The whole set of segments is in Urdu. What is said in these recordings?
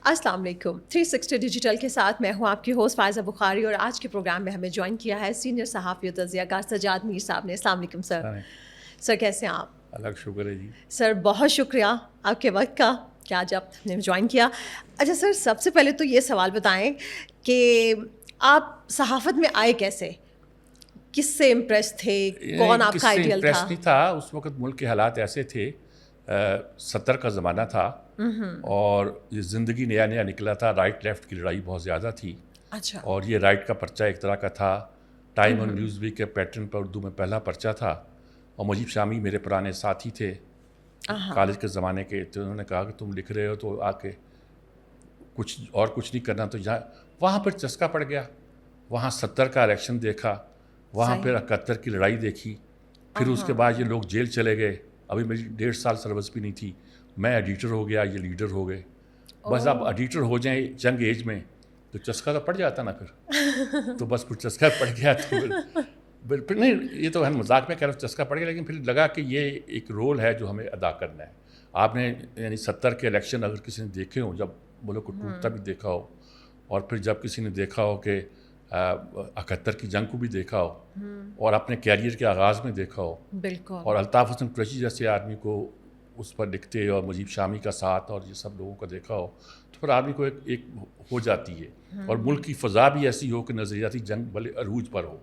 السلام علیکم. 360 ڈیجیٹل کے ساتھ میں ہوں آپ کی ہوسٹ فائزہ بخاری, اور آج کے پروگرام میں ہمیں جوائن کیا ہے سینئر صحافی و تجزیہ کار سجاد میر صاحب نے. السلام علیکم سر. سر کیسے ہیں آپ؟ اللہ کا شکر ہے جی. سر بہت شکریہ آپ کے وقت کا کہ آج آپ نے جوائن کیا. اچھا سر, سب سے پہلے تو یہ سوال بتائیں کہ آپ صحافت میں آئے کیسے, کس سے امپریس تھے, کون آپ کا آئیڈیل تھا؟ امپریس نہیں تھا, اس وقت ملک کے حالات ایسے تھے, 70 کا زمانہ تھا اور یہ زندگی نیا نیا نکلا تھا, رائٹ لیفٹ کی لڑائی بہت زیادہ تھی. اچھا. اور یہ رائٹ کا پرچہ ایک طرح کا تھا. ٹائم اور نیوز ویک کے پیٹرن پر اردو میں پہلا پرچہ تھا, اور مجیب شامی میرے پرانے ساتھی تھے کالج کے زمانے کے, تو انہوں نے کہا کہ تم لکھ رہے ہو تو آ کے کچھ نہیں کرنا. تو وہاں پر چسکا پڑ گیا. وہاں 70 کا الیکشن دیکھا, وہاں پھر 71 کی لڑائی دیکھی, پھر اس کے بعد یہ لوگ جیل چلے گئے. ابھی میری 1.5 سال سروس بھی نہیں تھی, میں ایڈیٹر ہو گیا, یہ لیڈر ہو گئے. بس اب ایڈیٹر ہو جائیں جنگ ایج میں تو چسکا تو پڑ جاتا نا پھر, تو بس پھر چسکا پڑ گیا. تو پھر نہیں, یہ تو ہم مذاق میں کہہ رہے چسکا پڑ گیا, لیکن پھر لگا کہ یہ ایک رول ہے جو ہمیں ادا کرنا ہے. آپ نے یعنی 70 کے الیکشن اگر کسی نے دیکھے ہوں, جب ملک کو ٹوٹتا بھی دیکھا ہو, اور پھر جب کسی نے دیکھا ہو کہ 71 کی جنگ کو بھی دیکھا ہو, اور اپنے کیریئر کے آغاز میں دیکھا ہو, بالکل, اور الطاف حسن قریشی جیسے آدمی کو اس پر لکھتے, اور مجیب شامی کا ساتھ اور یہ سب لوگوں کا دیکھا ہو, تو پھر آدمی کو ایک ہو جاتی ہے. اور ملک کی فضا بھی ایسی ہو کہ نظریاتی جنگ بھلے عروج پر ہو,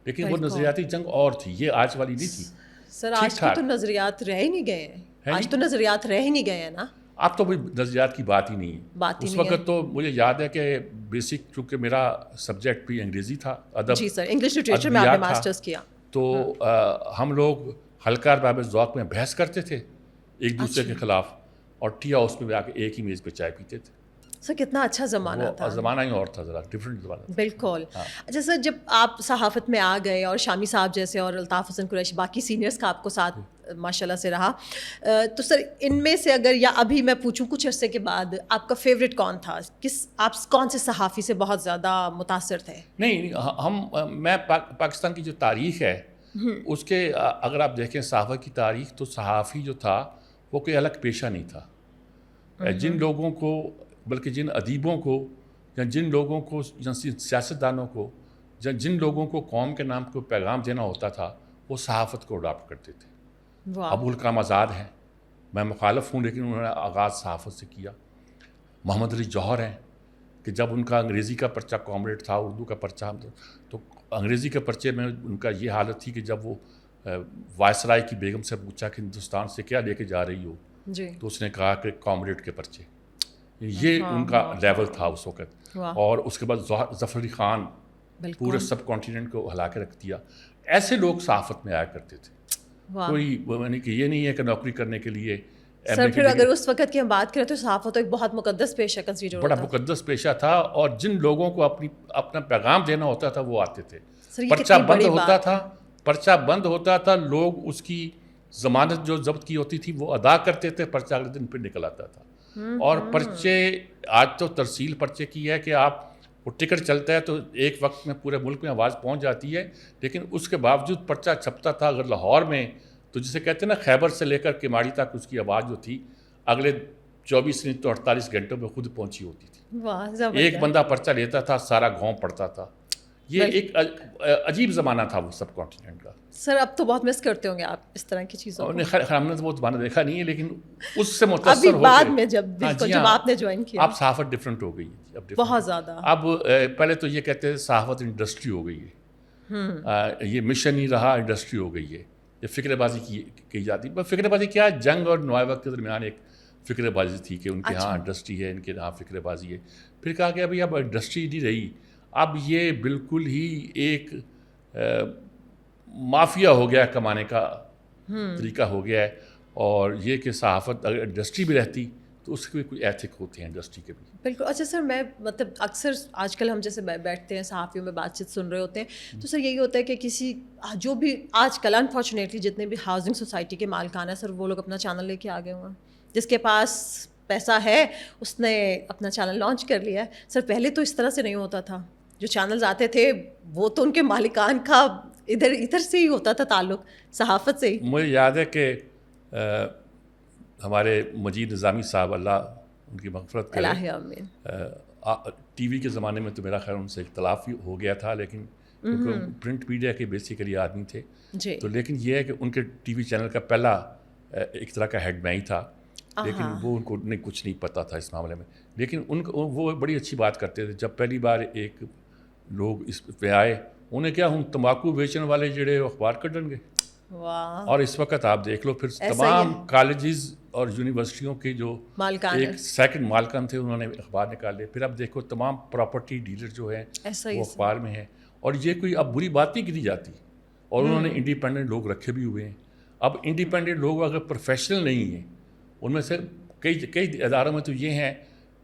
لیکن وہ نظریاتی جنگ اور تھی, یہ آج والی نہیں تھی. سر آج تو نظریات رہ ہی نہیں گئے ہیں, آج تو نظریات رہ ہی نہیں گئے ہیں نا. اب تو نظریات کی بات ہی نہیں ہے. اس وقت تو مجھے یاد ہے کہ بیسک, چونکہ میرا سبجیکٹ بھی انگریزی تھا, ادب, جی سر, انگلش لٹریچر میں آپ نے ماسٹرز کیا, تو ہم لوگ ہلکا باب ذوق میں بحث کرتے تھے ایک دوسرے کے خلاف, اور ٹی ہاؤس میں آ کے ایک ہی میز پہ چائے پیتے تھے. سر کتنا اچھا زمانہ تھا. زمانہ ہی اور تھا, ذرا ڈفرینٹ زمانہ تھا. بالکل. اچھا سر, جب آپ صحافت میں آ گئے اور شامی صاحب جیسے اور الطاف حسن قریشی, باقی سینئرس کا آپ کو ساتھ ماشاء اللہ سے رہا, تو سر ان میں سے اگر, یا ابھی میں پوچھوں کچھ عرصے کے بعد, آپ کا فیوریٹ کون تھا؟ آپ کون سے صحافی سے بہت زیادہ متاثر تھے؟ نہیں, میں پاکستان کی جو تاریخ ہے اس کے اگر آپ دیکھیں صحافت کی تاریخ, تو صحافی جو تھا وہ کوئی الگ پیشہ نہیں تھا. جن لوگوں کو, بلکہ جن ادیبوں کو, یا جن لوگوں کو, سیاستدانوں کو, جن لوگوں کو قوم کے نام کو پیغام دینا ہوتا تھا, وہ صحافت کو اڈاپٹ کرتے تھے. ابوالکلام آزاد ہیں, میں مخالف ہوں لیکن انہوں نے آغاز صحافت سے کیا. محمد علی جوہر ہیں کہ جب ان کا انگریزی کا پرچہ کامریڈ تھا, اردو کا پرچہ, تو انگریزی کے پرچے میں ان کا یہ حالت تھی کہ جب وہ وائسرائے کی بیگم سے پوچھا کہ ہندوستان سے کیا لے کے جا رہی ہو, تو اس نے کہا کہ کامریڈ کے پرچے. یہ ان کا لیول تھا اس وقت. اور اس کے بعد ظفر علی خان پورے سب کانٹیننٹ کو ہلا کے رکھ دیا. ایسے لوگ صحافت میں آیا کرتے تھے. کوئی یعنی کہ یہ نہیں ہے کہ نوکری کرنے کے لیے. سر پھر اگر اس وقت کی ہم بات کریں تو صحافت تو ایک بہت مقدس پیشہ کنسیڈر ہوتا بڑا مقدس پیشہ تھا, اور جن لوگوں کو اپنا پیغام دینا ہوتا تھا وہ آتے تھے. پرچہ بند ہوتا تھا, لوگ اس کی ضمانت جو ضبط کی ہوتی تھی وہ ادا کرتے تھے, پرچہ اگلے دن پھر نکل آتا تھا. اور پرچے, آج تو ترسیل پرچے کی ہے کہ آپ وہ ٹکٹ چلتا ہے تو ایک وقت میں پورے ملک میں آواز پہنچ جاتی ہے, لیکن اس کے باوجود پرچہ چھپتا تھا اگر لاہور میں, تو جسے کہتے ہیں نا خیبر سے لے کر کماڑی تک اس کی آواز جو تھی اگلے 24 نہیں تو 48 گھنٹوں میں خود پہنچی ہوتی تھی. ایک بندہ پرچہ لیتا تھا, سارا گاؤں پڑتا تھا. یہ ایک عجیب زمانہ تھا وہ سب کانٹیننٹ کا. سر اب تو بہت مس کرتے ہوں گے آپ اس طرح کی چیزوں کو. ہم نے تو وہ زمانہ دیکھا نہیں ہے, لیکن اس سے متاثر ہو بعد میں جب آپ نے جوائن کیا, اب صحافت ڈفرینٹ ہو گئی ہے, بہت زیادہ. اب پہلے تو یہ کہتے ہیں صحافت انڈسٹری ہو گئی ہے, یہ مشن نہیں رہا, انڈسٹری ہو گئی ہے. یہ فکر بازی کی جاتی. فکر بازی کیا, جنگ اور نوائے وقت کے درمیان ایک فکر بازی تھی کہ ان کے ہاں انڈسٹری ہے, ان کے ہاں فکر بازی ہے. پھر کہا کہ ابھی اب انڈسٹری نہیں رہی, اب یہ بالکل ہی ایک مافیا ہو گیا, کمانے کا طریقہ ہو گیا ہے. اور یہ کہ صحافت اگر انڈسٹری بھی رہتی تو اس کے بھی کوئی ایتھک ہوتے ہیں انڈسٹری کے بھی. بالکل. اچھا سر, میں مطلب اکثر آج کل ہم جیسے بیٹھتے ہیں صحافیوں میں بات چیت سن رہے ہوتے ہیں, تو سر یہی ہوتا ہے کہ کسی جو بھی آج کل انفارچونیٹلی جتنے بھی ہاؤسنگ سوسائٹی کے مالکان ہیں سر, وہ لوگ اپنا چینل لے کے آگے ہوئے ہیں. جس کے پاس پیسہ ہے اس نے اپنا چینل لانچ کر لیا ہے. سر پہلے تو اس طرح سے نہیں ہوتا تھا, جو چینلز آتے تھے وہ تو ان کے مالکان کا ادھر سے ہی ہوتا تھا تعلق, صحافت سے ہی. مجھے یاد ہے کہ ہمارے مجید نظامی صاحب, اللہ ان کی مغفرت کرے. الہی آمین. ٹی وی کے زمانے میں تو میرا خیال ان سے اختلاف ہو گیا تھا, لیکن کیونکہ پرنٹ میڈیا کے بیسیکلی آدمی تھے جی. تو لیکن یہ ہے کہ ان کے ٹی وی چینل کا پہلا ایک طرح کا ہیڈ میں ہی تھا, لیکن وہ ان کو کچھ نہیں پتہ تھا اس معاملے میں. لیکن ان کو وہ بڑی اچھی بات کرتے تھے. جب پہلی بار ایک لوگ اس پہ آئے, انہیں کیا ہوں تمباکو بیچنے والے جڑے اخبار کٹن گے. اور اس وقت آپ دیکھ لو پھر تمام کالجز اور یونیورسٹیوں کے جو ایک سیکنڈ مالکان تھے انہوں نے اخبار نکالے. پھر اب دیکھو تمام پراپرٹی ڈیلر جو ہیں وہ اخبار میں ہیں, اور یہ کوئی اب بری بات نہیں کی جاتی. اور انہوں نے انڈیپینڈنٹ لوگ رکھے بھی ہوئے ہیں. اب انڈیپینڈنٹ لوگ اگر پروفیشنل نہیں ہیں, ان میں سے کئی اداروں میں تو یہ ہیں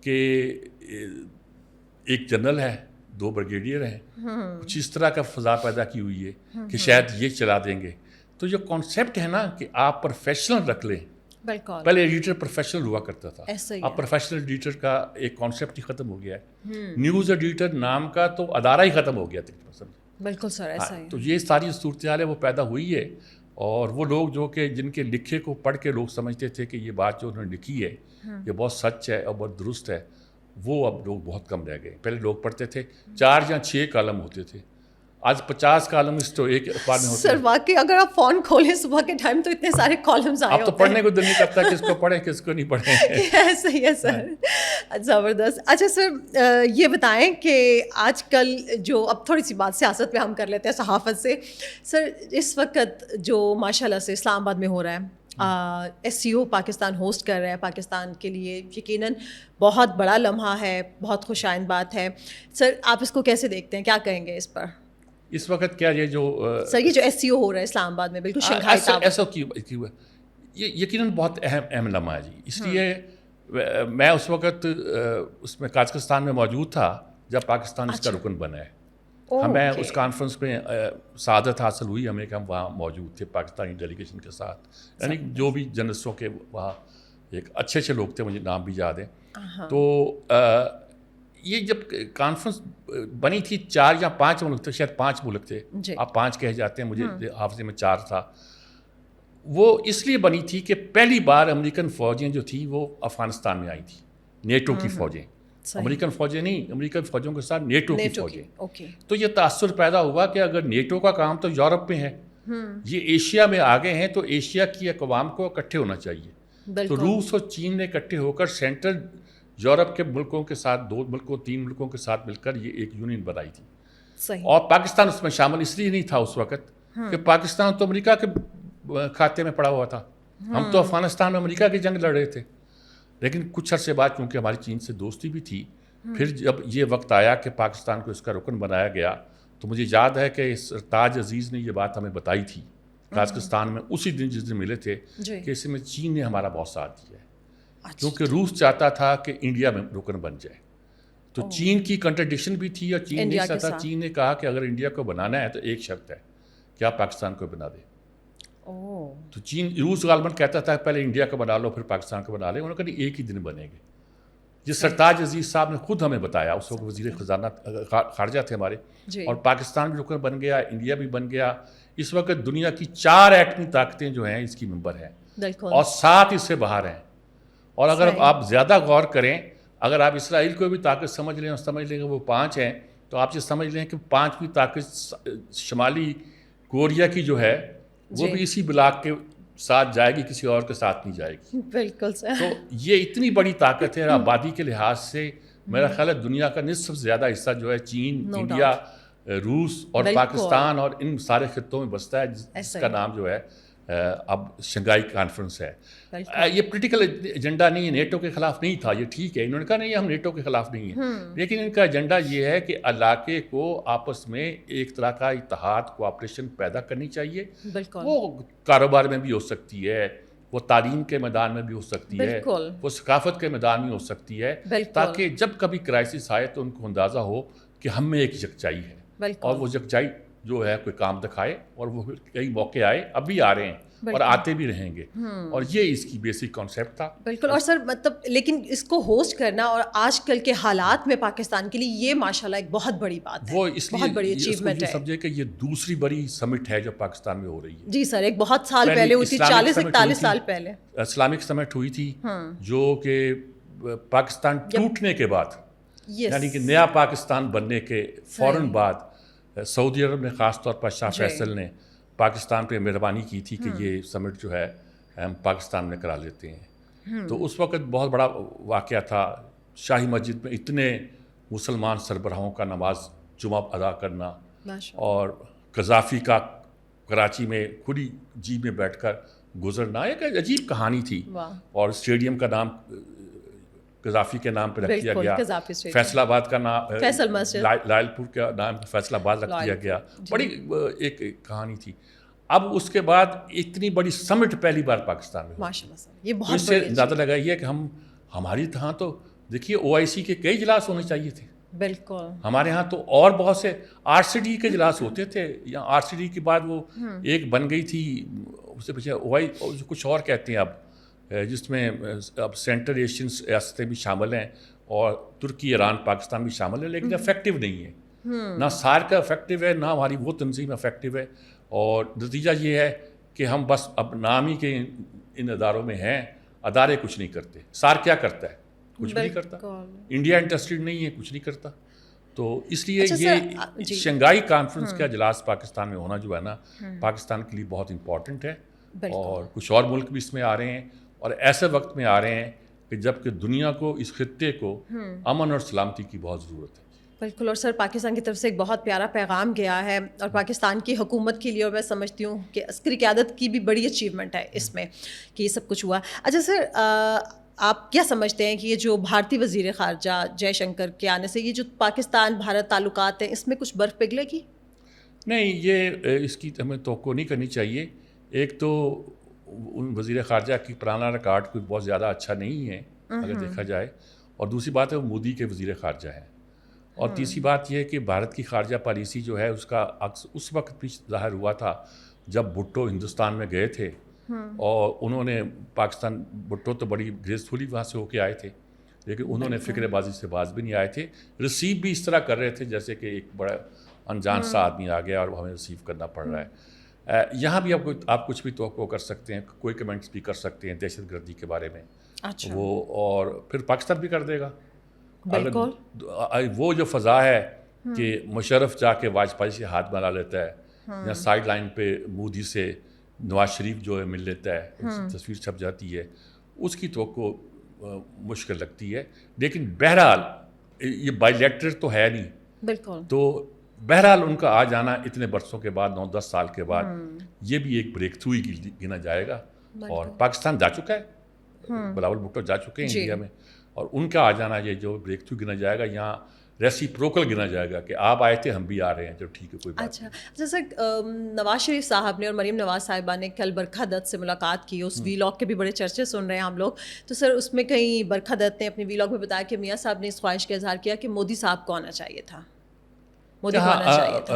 کہ ایک جنرل ہے, 2 بریگیڈیئر ہیں, کچھ اس طرح کا فضا پیدا کی ہوئی ہے کہ شاید یہ چلا دیں گے. تو جو کانسیپٹ ہے نا کہ آپ پروفیشنل رکھ لیں, پہلے ایڈیٹر پروفیشنل ہوا کرتا تھا, اب پروفیشنل ایڈیٹر کا ایک کانسیپٹ ہی ختم ہو گیا ہے. نیوز ایڈیٹر نام کا تو ادارہ ہی ختم ہو گیا تقریباً. بالکل سر ایسا ہی. تو یہ ساری صورتحال ہے وہ پیدا ہوئی ہے, اور وہ لوگ جو کہ جن کے لکھے کو پڑھ کے لوگ سمجھتے تھے کہ یہ بات جو انہوں نے لکھی ہے یہ بہت سچ ہے اور بہت درست ہے, وہ اب لوگ بہت کم رہ گئے. پہلے لوگ پڑھتے تھے 4 یا 6 کالم ہوتے تھے, آج 50 کالمسٹ تو ایک اخبار میں ہوتے ہیں. سر واقعی اگر آپ فون کھولیں صبح کے ٹائم تو اتنے سارے کالمز آئے ہوتے ہیں. اب تو پڑھنے کو دل نہیں کرتا, کس کو پڑھیں کس کو نہیں پڑھیں. ایسا ہی ہے سر, زبردست. اچھا سر یہ بتائیں کہ آج کل جو اب تھوڑی سی بات سیاست پہ ہم کر لیتے ہیں صحافت سے. سر اس وقت جو ماشاء اللہ سے اسلام آباد میں ہو رہا ہے, ایس سی او پاکستان ہوسٹ کر رہا ہے, پاکستان کے لیے یقیناً بہت بڑا لمحہ ہے, بہت خوش آئند بات ہے. سر آپ اس کو کیسے دیکھتے ہیں, کیا کہیں گے اس پر؟ اس وقت کیا یہ جو سر یہ جو ایس سی او ہو رہا ہے اسلام آباد میں بالکل شنگھائی تعاون, ایسا یہ یقیناً بہت اہم لمحہ ہے جی. اس لیے میں اس وقت اس میں قازقستان میں موجود تھا جب پاکستان اس کا رکن بنا ہے. ہمیں اس کانفرنس میں سعادت حاصل ہوئی ہمیں کہ ہم وہاں موجود تھے پاکستانی ڈیلیگیشن کے ساتھ, یعنی جو بھی جرنلسٹوں کے وہاں ایک اچھے لوگ تھے, مجھے نام بھی یاد ہے. تو یہ جب کانفرنس بنی تھی 4 یا 5 ملک تھے, شاید 5 ملک تھے, آپ 5 کہہ جاتے ہیں, مجھے حافظے میں 4 تھا. وہ اس لیے بنی تھی کہ پہلی بار امریکن فوجیں جو تھیں وہ افغانستان میں آئی تھیں, نیٹو کی فوجیں, امریکن فوجیں نہیں, امریکن فوجوں کے ساتھ نیٹو کی فوجیں. تو یہ تاثر پیدا ہوا کہ اگر نیٹو کا کام تو یورپ میں ہے, یہ ایشیا میں آگے ہیں, تو ایشیا کی اقوام کو اکٹھے ہونا چاہیے. تو روس اور چین نے اکٹھے ہو کر سینٹرل یورپ کے ملکوں کے ساتھ 2 ملکوں 3 ملکوں کے ساتھ مل کر یہ ایک یونین بنائی تھی. اور پاکستان اس میں شامل اس لیے نہیں تھا اس وقت کہ پاکستان تو امریکہ کے کھاتے میں پڑا ہوا تھا, ہم تو افغانستان میں امریکہ کی جنگ لڑ رہے تھے. لیکن کچھ عرصے بعد چونکہ ہماری چین سے دوستی بھی تھی, پھر جب یہ وقت آیا کہ پاکستان کو اس کا رکن بنایا گیا, تو مجھے یاد ہے کہ سرتاج عزیز نے یہ بات ہمیں بتائی تھی قازقستان میں اسی دن جس دن ملے تھے کہ اس میں چین نے ہمارا بہت ساتھ دیا ہے, کیونکہ روس چاہتا تھا کہ انڈیا میں رکن بن جائے. تو چین کی کنٹرڈکشن بھی تھی, اور چین نہیں چاہتا. چین نے کہا کہ اگر انڈیا کو بنانا ہے تو ایک شرط ہے کہ آپ پاکستان کو بنا دیں. تو چین روس غالباً کہتا تھا پہلے انڈیا کو بنا لو پھر پاکستان کو بنا لیں. انہوں نے کہا ایک ہی دن بنے گے. یہ سرتاج عزیز صاحب نے خود ہمیں بتایا, اس وقت وزیر خزانہ خارجہ تھے ہمارے, اور پاکستان بھی رکن بن گیا, انڈیا بھی بن گیا. اس وقت دنیا کی 4 ایٹمی طاقتیں جو ہیں اس کی ممبر ہیں, اور 7 اس سے باہر ہیں. اور اگر آپ زیادہ غور کریں, اگر آپ اسرائیل کو بھی طاقت سمجھ لیں اور سمجھ لیں کہ وہ 5 ہیں, تو آپ یہ سمجھ لیں کہ 5ویں طاقت شمالی کوریا کی جو ہے وہ بھی اسی بلاک کے ساتھ جائے گی, کسی اور کے ساتھ نہیں جائے گی. بالکل سر. تو یہ اتنی بڑی طاقت ہے آبادی کے لحاظ سے. میرا خیال ہے دنیا کا نصف سے زیادہ حصہ جو ہے چین, انڈیا, روس اور پاکستان اور ان سارے خطوں میں بستا ہے, جس کا نام جو ہے اب شنگھائی کانفرنس ہے. یہ پولیٹیکل ایجنڈا نہیں ہے, نیٹو کے خلاف نہیں تھا, یہ ٹھیک ہے, انہوں نے کہا نہیں ہم نیٹو کے خلاف نہیں ہیں, لیکن ان کا ایجنڈا یہ ہے کہ علاقے کو آپس میں ایک طرح کا اتحاد کوآپریشن پیدا کرنی چاہیے. وہ کاروبار میں بھی ہو سکتی ہے, وہ تعلیم کے میدان میں بھی ہو سکتی ہے, وہ ثقافت کے میدان میں ہو سکتی ہے, تاکہ جب کبھی کرائسس آئے تو ان کو اندازہ ہو کہ ہم میں ایک یکجائی ہے, اور وہ یکجائی جو ہے کوئی کام دکھائے. اور وہ کئی موقع آئے, اب بھی آ رہے ہیں اور آتے بھی رہیں گے, اور یہ اس کی بیسک کانسیپٹ تھا. بالکل. اور سر مطلب لیکن اس کو ہوسٹ کرنا اور آج کل کے حالات میں پاکستان کے لیے یہ ماشاءاللہ ایک بہت بڑی بات ہے, وہ اس لیے بہت بڑی اچیومنٹ ہے. سمجھے کہ یہ دوسری بڑی سمٹ ہے جو پاکستان میں ہو رہی ہے. جی سر, ایک بہت سال پہلے ہوئی تھی, 40-41 سال پہلے اسلامک سمٹ ہوئی تھی, جو کہ پاکستان ٹوٹنے کے بعد Yes. یعنی کہ نیا پاکستان بننے کے فوراً بعد سعودی عرب نے خاص طور پر شاہ فیصل نے پاکستان پہ مہربانی کی تھی کہ یہ سمٹ جو ہے ہم پاکستان میں کرا لیتے ہیں. تو اس وقت بہت بڑا واقعہ تھا. شاہی مسجد میں اتنے مسلمان سربراہوں کا نماز جمعہ ادا کرنا اور قذافی کا کراچی میں کھلی جیپ میں بیٹھ کر گزرنا ایک عجیب کہانی تھی. اور اسٹیڈیم کا نام قذافی کے نام پہ رکھ دیا گیا. فیصل آباد کا نام لائل پور کا نام فیصل آباد رکھ دیا گیا. بڑی ایک کہانی تھی. اب اس کے بعد اتنی بڑی سمٹ پہلی بار پاکستان میں ہوئی. اس سے اندازہ لگائیے کہ ہماری یہاں تو دیکھیے OIC کے کئی اجلاس ہونے چاہیے تھے. بالکل. ہمارے ہاں تو اور بہت سے RCD کے اجلاس ہوتے تھے. یا RCD کے بعد وہ ایک بن گئی تھی اس سے پیچھے کچھ اور کہتے ہیں اب, جس میں اب سینٹرل ایشین ریاستیں بھی شامل ہیں اور ترکی ایران پاکستان بھی شامل ہے, لیکن افیکٹو نہیں ہے. نہ SAARC کا افیکٹو ہے نہ ہماری وہ تنظیم افیکٹو ہے. اور نتیجہ یہ ہے کہ ہم بس اب نام ہی کے ان اداروں میں ہیں, ادارے کچھ نہیں کرتے. SAARC کیا کرتا ہے؟ کچھ بھی نہیں کرتا. انڈیا انٹرسٹڈ نہیں ہے, کچھ نہیں کرتا. تو اس لیے یہ شنگھائی کانفرنس کا اجلاس پاکستان میں ہونا جو ہے نا پاکستان کے لیے بہت امپورٹنٹ ہے. اور کچھ اور ملک بھی اس میں آ رہے ہیں اور ایسے وقت میں آ رہے ہیں کہ جب کہ دنیا کو اس خطے کو امن اور سلامتی کی بہت ضرورت ہے. بالکل. اور سر پاکستان کی طرف سے ایک بہت پیارا پیغام گیا ہے اور پاکستان کی حکومت کے لیے, اور میں سمجھتی ہوں کہ عسکری قیادت کی بھی بڑی اچیومنٹ ہے اس میں کہ یہ سب کچھ ہوا. اچھا سر, آپ کیا سمجھتے ہیں کہ یہ جو بھارتی وزیر خارجہ جے شنکر کے آنے سے یہ جو پاکستان بھارت تعلقات ہیں اس میں کچھ برف پگھلے گی؟ نہیں, یہ اس کی ہمیں توقع نہیں کرنی چاہیے. ایک تو ان وزیر خارجہ کی پرانا ریکارڈ کوئی بہت زیادہ اچھا نہیں ہے اگر دیکھا جائے, اور دوسری بات ہے وہ مودی کے وزیر خارجہ ہیں. اور تیسری بات یہ ہے کہ بھارت کی خارجہ پالیسی جو ہے اس کا عکس اس وقت بھی ظاہر ہوا تھا جب بھٹو ہندوستان میں گئے تھے, اور انہوں نے پاکستان, بھٹو تو بڑی گریسفلی وہاں سے ہو کے آئے تھے, لیکن انہوں نے فکر بازی سے باز بھی نہیں آئے تھے. ریسیو بھی اس طرح کر رہے تھے جیسے کہ ایک بڑا انجان سا آدمی آ گیا اور ہمیں ریسیو کرنا پڑ رہا ہے. یہاں بھی آپ کچھ بھی توقع کر سکتے ہیں, کوئی کمنٹس بھی کر سکتے ہیں دہشت گردی کے بارے میں. وہ اور پھر پاکستان بھی کر دے گا. اگر وہ جو فضا ہے کہ مشرف جا کے واجپئی سے ہاتھ ملا لیتا ہے, یا سائڈ لائن پہ مودی سے نواز شریف جو ہے مل لیتا ہے, تصویر چھپ جاتی ہے, اس کی توقع مشکل لگتی ہے. لیکن بہرحال یہ بائی لیٹر تو ہے نہیں. بالکل. تو بہرحال ان کا آ جانا اتنے برسوں کے بعد, 9-10 سال کے بعد, یہ بھی ایک بریک تھرو ہی گنا جائے گا. اور پاکستان جا چکا ہے, بلاول بھٹو جا چکے ہیں انڈیا میں, اور ان کا آ جانا یہ جو بریک تھرو گنا جائے گا, یہاں ریسیپروکل گنا جائے گا کہ آپ آئے تھے ہم بھی آ رہے ہیں, جو ٹھیک ہے کوئی بات. اچھا جیسے نواز شریف صاحب نے اور مریم نواز صاحبہ نے کل برکھا دت سے ملاقات کی, اس وی لاگ کے بھی بڑے چرچے سن رہے ہیں ہم لوگ. تو سر اس میں کہیں برکھا دت نے اپنے وی لاگ میں بتایا کہ میاں صاحب نے اس خواہش کا اظہار کیا کہ مودی صاحب کو آنا چاہیے تھا, مودی کو آنا چاہیے تھا.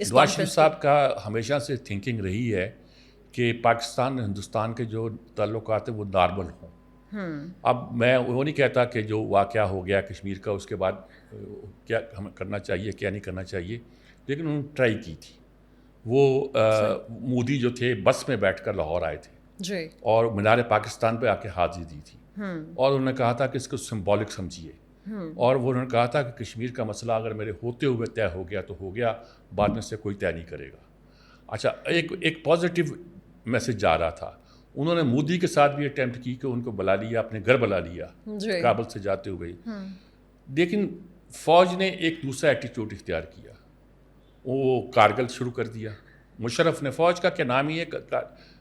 نواز شریف صاحب کا ہمیشہ سے تھنکنگ رہی ہے کہ پاکستان ہندوستان کے جو تعلقات ہیں وہ نارمل ہوں. اب میں وہ نہیں کہتا کہ جو واقعہ ہو گیا کشمیر کا اس کے بعد کیا ہمیں کرنا چاہیے کیا نہیں کرنا چاہیے, لیکن انہوں نے ٹرائی کی تھی. وہ مودی جو تھے بس میں بیٹھ کر لاہور آئے تھے اور مینار پاکستان پہ آ کے حاضری دی تھی, اور انہوں نے کہا تھا کہ اس کو سمبولک سمجھیے, اور وہ انہوں نے کہا تھا کہ کشمیر کا مسئلہ اگر میرے ہوتے ہوئے طے ہو گیا تو ہو گیا, بعد میں سے کوئی طے نہیں کرے گا. اچھا, ایک پازیٹیو میسج جا رہا تھا. انہوں نے مودی کے ساتھ بھی اٹیمپٹ کی کہ ان کو بلا لیا, اپنے گھر بلا لیا کابل سے جاتے ہوئے, لیکن فوج نے ایک دوسرا ایٹیٹیوڈ اختیار کیا, وہ کارگل شروع کر دیا. مشرف نے, فوج کا کیا نام ہی ہے,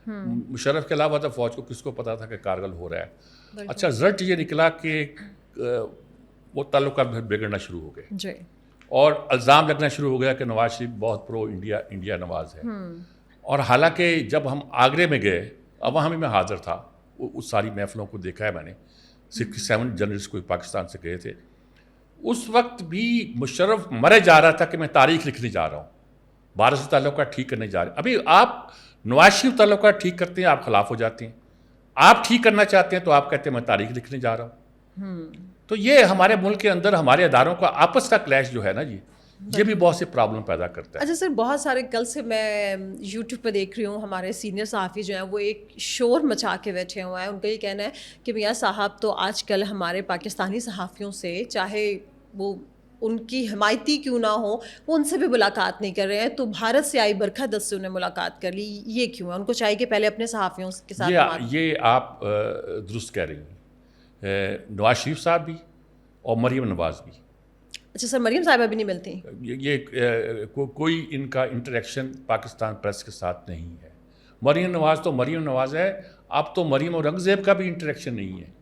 مشرف کے علاوہ تھا فوج کو کس کو پتا تھا کہ کارگل ہو رہا ہے. اچھا, رزلٹ یہ نکلا کہ وہ تعلقات بگڑنا شروع ہو گئے, اور الزام لگنا شروع ہو گیا کہ نواز شریف بہت پرو انڈیا نواز ہے. اور حالانکہ جب ہم آگرے میں گئے, اب وہاں بھی میں حاضر تھا, اس ساری محفلوں کو دیکھا ہے میں نے, 67 جنرلس کوئی پاکستان سے گئے تھے. اس وقت بھی مشرف مرے جا رہا تھا کہ میں تاریخ لکھنے جا رہا ہوں, بھارت سے تعلقات ٹھیک کرنے جا رہے ہیں. ابھی آپ نواز شریف تعلقات ٹھیک کرتے ہیں آپ خلاف ہو جاتے ہیں, آپ ٹھیک کرنا چاہتے ہیں تو آپ کہتے ہیں میں تاریخ لکھنے جا رہا ہوں. تو یہ ہمارے ملک کے اندر ہمارے اداروں کا آپس کا کلیش جو ہے نا جی, یہ بھی بہت سے پرابلم پیدا کرتا ہے. اچھا سر، بہت سارے کل سے میں یوٹیوب پہ دیکھ رہی ہوں ہمارے سینئر صحافی جو ہیں وہ ایک شور مچا کے بیٹھے ہوئے ہیں. ان کا یہ کہنا ہے کہ میاں صاحب تو آج کل ہمارے پاکستانی صحافیوں سے، چاہے وہ ان کی حمایتی کیوں نہ ہو، وہ ان سے بھی ملاقات نہیں کر رہے ہیں. تو بھارت سے آئی برکھا دست سے انہیں ملاقات کر لی، یہ کیوں ہے؟ ان کو چاہیے کہ پہلے اپنے صحافیوں کے ساتھ. یہ آپ درست کہہ رہی ہیں. نواز شریف صاحب بھی اور مریم نواز بھی. اچھا سر، مریم صاحبہ بھی نہیں ملتی؟ یہ کوئی ان کا انٹریکشن پاکستان پریس کے ساتھ نہیں ہے. مریم نواز تو مریم نواز ہے. اب تو مریم اورنگزیب کا بھی انٹریکشن نہیں ہے.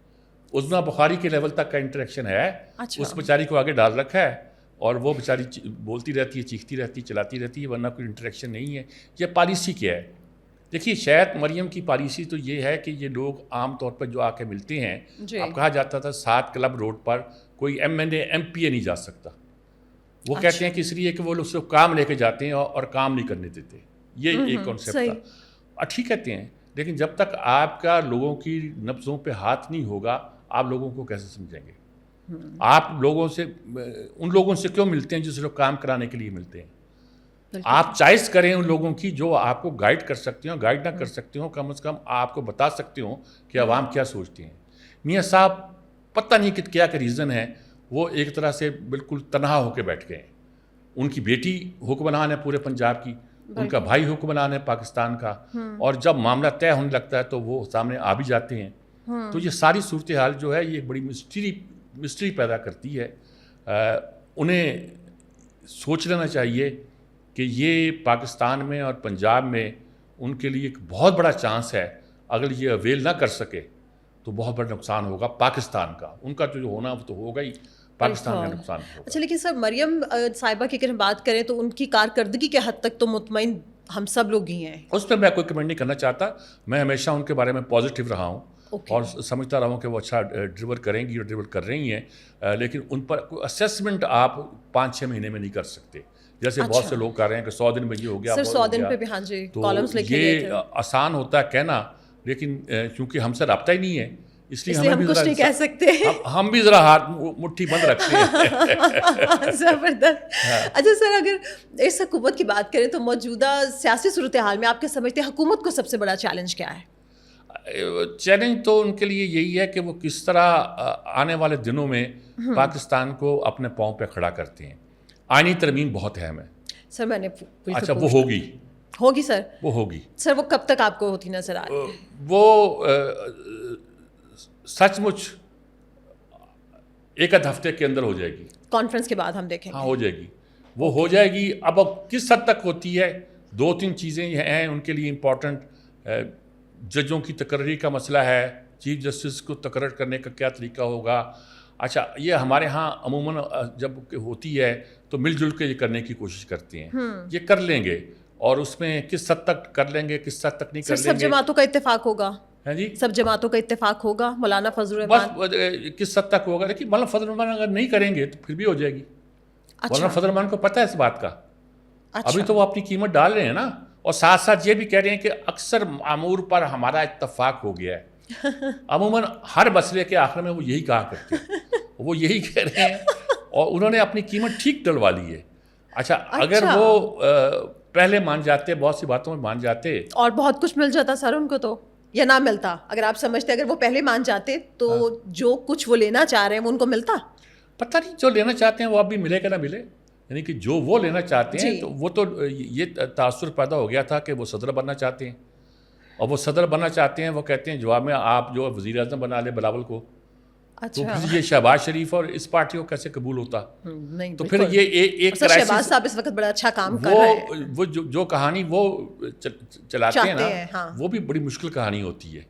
عظمیٰ بخاری کے لیول تک کا انٹریکشن ہے. اس بیچاری کو آگے ڈال رکھا ہے اور وہ بیچاری بولتی رہتی ہے، چیختی رہتی ہے، چلاتی رہتی ہے، ورنہ کوئی انٹریکشن نہیں ہے. یہ پالیسی کیا ہے؟ دیکھیے، شاید مریم کی پالیسی تو یہ ہے کہ یہ لوگ عام طور پر جو آ کے ملتے ہیں، اب کہا جاتا تھا 7 کلب روڈ پر کوئی MNA MP نہیں جا سکتا. وہ کہتے ہیں کہ اس لیے کہ وہ لوگ صرف کام لے کے جاتے ہیں اور کام نہیں کرنے دیتے. یہ ایک کانسیپٹ تھا. ٹھیک کہتے ہیں، لیکن جب تک آپ کا لوگوں کی نبضوں پہ ہاتھ نہیں ہوگا، آپ لوگوں کو کیسے سمجھیں گے؟ آپ لوگوں سے، ان لوگوں سے کیوں ملتے ہیں جو صرف کام کرانے کے لیے ملتے ہیں؟ آپ چوائس کریں ان لوگوں کی جو آپ کو گائیڈ کر سکتے ہوں. گائیڈ نہ کر سکتے ہوں، کم از کم آپ کو بتا سکتے ہوں کہ عوام کیا سوچتے ہیں. میاں صاحب پتہ نہیں کہ کیا کہ ریزن ہے، وہ ایک طرح سے بالکل تنہا ہو کے بیٹھ گئے ہیں. ان کی بیٹی حکمران ہے پورے پنجاب کی، ان کا بھائی حکمران ہے پاکستان کا، اور جب معاملہ طے ہونے لگتا ہے تو وہ سامنے آ بھی جاتے ہیں. تو یہ ساری صورتحال جو ہے یہ ایک بڑی مسٹری پیدا کرتی ہے. انہیں سوچ لینا چاہیے کہ یہ پاکستان میں اور پنجاب میں ان کے لیے ایک بہت بڑا چانس ہے. اگر یہ اویل نہ کر سکے تو بہت بڑا نقصان ہوگا پاکستان کا. ان کا جو ہونا وہ تو ہوگا ہی، پاکستان کا نقصان ہوگا. اچھا، لیکن سر مریم صاحبہ کی اگر ہم بات کریں تو ان کی کارکردگی کے حد تک تو مطمئن ہم سب لوگ ہی ہیں. اس پہ میں کوئی کمنٹ نہیں کرنا چاہتا. میں ہمیشہ ان کے بارے میں پازیٹیو رہا ہوں اور سمجھتا رہا ہوں کہ وہ اچھا ڈلیور کریں گی اور ڈلیور کر رہی ہیں. لیکن ان پر کوئی اسیسمنٹ آپ 5-6 مہینے میں نہیں کر سکتے. جیسے بہت سے لوگ کہہ رہے ہیں کہ 100 دن میں یہ ہو گیا، 100 دن پہ بھی. ہاں جی، کالمز لکھے گئے تھے. یہ آسان ہوتا ہے کہنا، لیکن چونکہ ہم سے رابطہ ہی نہیں ہے اس لیے ہم کچھ نہیں کہہ سکتے. ہم بھی ذرا ہاتھ مٹھی بند رکھتے ہیں. زبردست. اچھا سر، اگر اس حکومت کی بات کریں تو موجودہ سیاسی صورتحال میں آپ کیا سمجھتے ہیں حکومت کو سب سے بڑا چیلنج کیا ہے؟ چیلنج تو ان کے لیے یہی ہے کہ وہ کس طرح آنے والے دنوں میں پاکستان کو اپنے پاؤں پہ کھڑا کرتے ہیں. آئینی ترمیم بہت اہم ہے سر. میں نے اچھا وہ ہوگی سر، وہ ہوگی. سر وہ کب تک آپ کو ہوتی نظر آ رہی ہے؟ وہ سچ مچ 1 ہفتے کے اندر ہو جائے گی. کانفرنس کے بعد ہم دیکھیں گے. ہاں، ہو جائے گی، وہ ہو جائے گی. اب کس حد تک ہوتی ہے، 2-3 چیزیں ہیں ان کے لیے امپورٹنٹ. ججوں کی تقرری کا مسئلہ ہے، چیف جسٹس کو تقرر کرنے کا کیا طریقہ ہوگا. اچھا، یہ ہمارے ہاں عموماً جب ہوتی ہے تو مل جل کے یہ کرنے کی کوشش کرتے ہیں. یہ کر لیں گے، اور اس میں کس حد تک کر لیں گے، کس حد تک نہیں کر لیں گے. سب جماعتوں کا اتفاق ہوگا؟ جی، سب جماعتوں کا اتفاق ہوگا. مولانا فضل الرحمان بس کس حد تک ہوگا. لیکن مولانا فضل الرحمان اگر نہیں کریں گے تو پھر بھی ہو جائے گی. مولانا فضل الرحمان کو پتہ ہے اس بات کا. ابھی تو وہ اپنی قیمت ڈال رہے ہیں نا، اور ساتھ ساتھ یہ بھی کہہ رہے ہیں کہ اکثر امور پر ہمارا اتفاق ہو گیا ہے. عموماً ہر مسئلے کے آخر میں وہ یہی کہا کرتے ہیں، وہ یہی کہہ رہے ہیں، اور انہوں نے اپنی قیمت ٹھیک ڈلوا لی ہے. اچھا، اگر وہ پہلے مان جاتے، بہت سی باتوں میں مان جاتے اور بہت کچھ مل جاتا سر ان کو، تو یا نہ ملتا. اگر آپ سمجھتے اگر وہ پہلے مان جاتے تو جو کچھ وہ لینا چاہ رہے ہیں وہ ان کو ملتا. پتہ نہیں، جو لینا چاہتے ہیں وہ اب بھی ملے کہ نہ ملے. یعنی کہ جو وہ لینا چاہتے ہیں تو وہ تو یہ تاثر پیدا ہو گیا تھا کہ وہ صدر بننا چاہتے ہیں، اور وہ صدر بننا چاہتے ہیں. وہ کہتے ہیں جواب میں آپ جو وزیر اعظم بنا لے بلاول کو. تو پھر یہ شہباز شریف اور اس پارٹی کو کیسے قبول ہوتا؟ تو پھر یہ ایک شہباز صاحب اس وقت بڑا اچھا کام کر رہے ہیں. وہ جو کہانی وہ چلاتے ہیں نا، وہ بھی بڑی مشکل کہانی ہوتی ہے.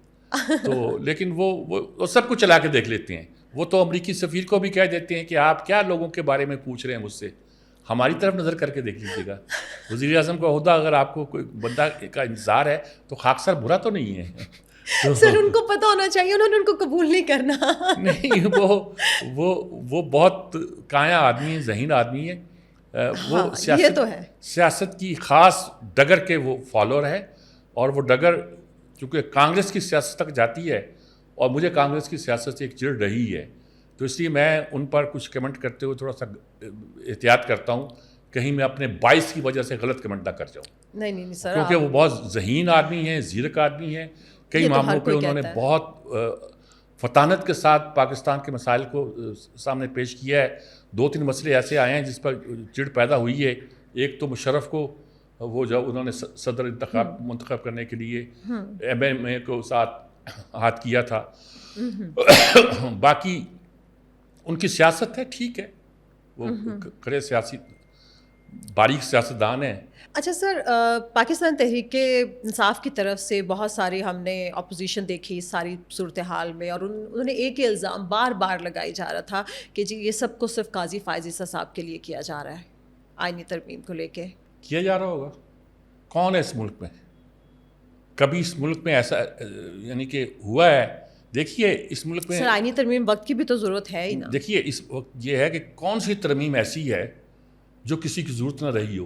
تو لیکن وہ سب کچھ چلا کے دیکھ لیتے ہیں. وہ تو امریکی سفیر کو بھی کہہ دیتے ہیں کہ آپ کیا لوگوں کے بارے میں پوچھ رہے ہیں مجھ سے، ہماری طرف نظر کر کے دیکھ لیجیے گا. وزیر اعظم کا عہدہ اگر آپ کو کوئی بندہ کا انتظار ہے تو خاکسار برا تو نہیں ہے. سر ان کو پتہ ہونا چاہیے، انہوں نے ان کو قبول نہیں کرنا. نہیں، وہ بہت کایا آدمی ہے، ذہین آدمی ہے. وہ سیاست کی خاص ڈگر کے وہ فالوور ہے، اور وہ ڈگر چونکہ کانگریس کی سیاست تک جاتی ہے، اور مجھے کانگریس کی سیاست سے ایک چڑ رہی ہے، تو اس لیے میں ان پر کچھ کمنٹ کرتے ہوئے تھوڑا سا احتیاط کرتا ہوں کہیں میں اپنے باعث کی وجہ سے غلط کمنٹ نہ کر جاؤں، نہیں سر، کیونکہ وہ بہت ذہین آدمی ہیں، زیرک آدمی ہیں. کئی معاملوں پہ انہوں نے بہت فطانت کے ساتھ پاکستان کے مسائل کو سامنے پیش کیا ہے. 2-3 مسئلے ایسے آئے ہیں جس پر چڑ پیدا ہوئی ہے. ایک تو مشرف کو وہ جب انہوں نے صدر منتخب کرنے کے لیے MNA کو ساتھ ہاتھ کیا تھا. باقی ان کی سیاست ہے، ٹھیک ہے، وہ کھڑے سیاسی باریک سیاستدان ہیں. اچھا سر، پاکستان تحریک انصاف کی طرف سے بہت ساری ہم نے اپوزیشن دیکھی اس ساری صورتحال میں، اور انہوں نے ایک ہی الزام بار بار لگائی جا رہا تھا کہ جی یہ سب کو صرف قاضی فائز عیسیٰ صاحب کے لیے کیا جا رہا ہے، آئینی ترمیم کو لے کے کیا جا رہا ہوگا. کون ہے اس ملک میں؟ کبھی اس ملک میں ایسا یعنی کہ ہوا ہے؟ دیکھیے اس ملک میں سر آئینی ترمیم وقت کی بھی تو ضرورت ہے ہی نا. دیکھیے اس وقت یہ ہے کہ کون سی ترمیم ایسی ہے جو کسی کی ضرورت نہ رہی ہو.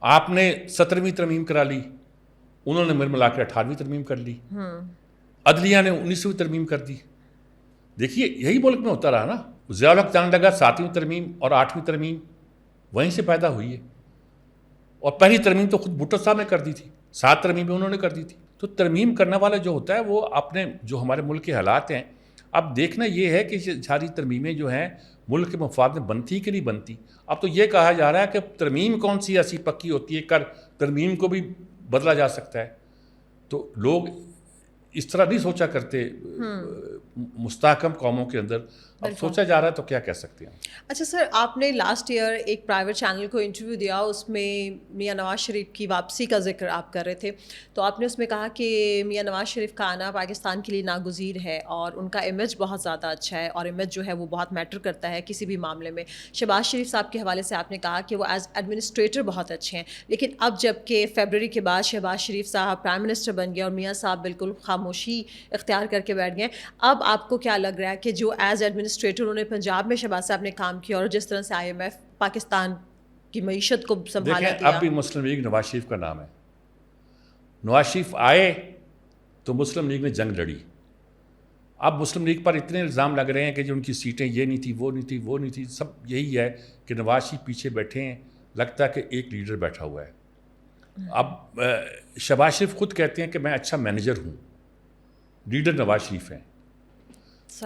آپ نے 17ویں ترمیم کرا لی، انہوں نے مل ملا کے 18ویں ترمیم کر لی، عدلیہ نے 19ویں ترمیم کر دی. دیکھیے یہی ملک میں ہوتا رہا نا. ضیاء الحق جانے لگا 7ویں ترمیم اور 8ویں ترمیم وہیں سے پیدا ہوئی ہے. اور پہلی ترمیم تو خود بھٹو صاحب نے کر دی تھی، 7 ترمیمیں انہوں نے کر دی تھی. تو ترمیم کرنے والا جو ہوتا ہے وہ اپنے جو ہمارے ملک کے حالات ہیں، اب دیکھنا یہ ہے کہ ساری ترمیمیں جو ہیں ملک کے مفاد میں بنتی کہ نہیں بنتی. اب تو یہ کہا جا رہا ہے کہ ترمیم کون سی ایسی پکی ہوتی ہے، کر ترمیم کو بھی بدلا جا سکتا ہے. تو لوگ اس طرح نہیں سوچا کرتے مستحکم قوموں کے اندر. اب سوچا جا رہا ہے تو کیا کہہ سکتے ہیں. اچھا سر، آپ نے لاسٹ ایئر ایک پرائیویٹ چینل کو انٹرویو دیا، اس میں میاں نواز شریف کی واپسی کا ذکر آپ کر رہے تھے. تو آپ نے اس میں کہا کہ میاں نواز شریف کا آنا پاکستان کے لیے ناگزیر ہے اور ان کا امیج بہت زیادہ اچھا ہے، اور امیج جو ہے وہ بہت میٹر کرتا ہے کسی بھی معاملے میں. شہباز شریف صاحب کے حوالے سے آپ نے کہا کہ وہ ایز ایڈمنسٹریٹر بہت اچھے ہیں، لیکن اب جب کہ فیبرری کے بعد شہباز شریف صاحب پرائم منسٹر بن گئے اور میاں صاحب بالکل خاموشی اختیار کر کے بیٹھ گئے، اب آپ کو کیا لگ رہا ہے کہ جو ایز ایڈمنسٹریٹر انہوں نے پنجاب میں شہباز صاحب نے کام کیا اور جس طرح سے IMF پاکستان کی معیشت کو سنبھالا دیکھیں دیا؟ اب بھی مسلم لیگ نواز شریف کا نام ہے. نواز شریف آئے تو مسلم لیگ نے جنگ لڑی. اب مسلم لیگ پر اتنے الزام لگ رہے ہیں کہ جو ان کی سیٹیں یہ نہیں تھی، وہ نہیں تھی، وہ نہیں تھی. سب یہی ہے کہ نواز شریف پیچھے بیٹھے ہیں، لگتا ہے کہ ایک لیڈر بیٹھا ہوا ہے. اب شہباز شریف خود کہتے ہیں کہ میں اچھا مینیجر ہوں، لیڈر نواز شریف ہیں.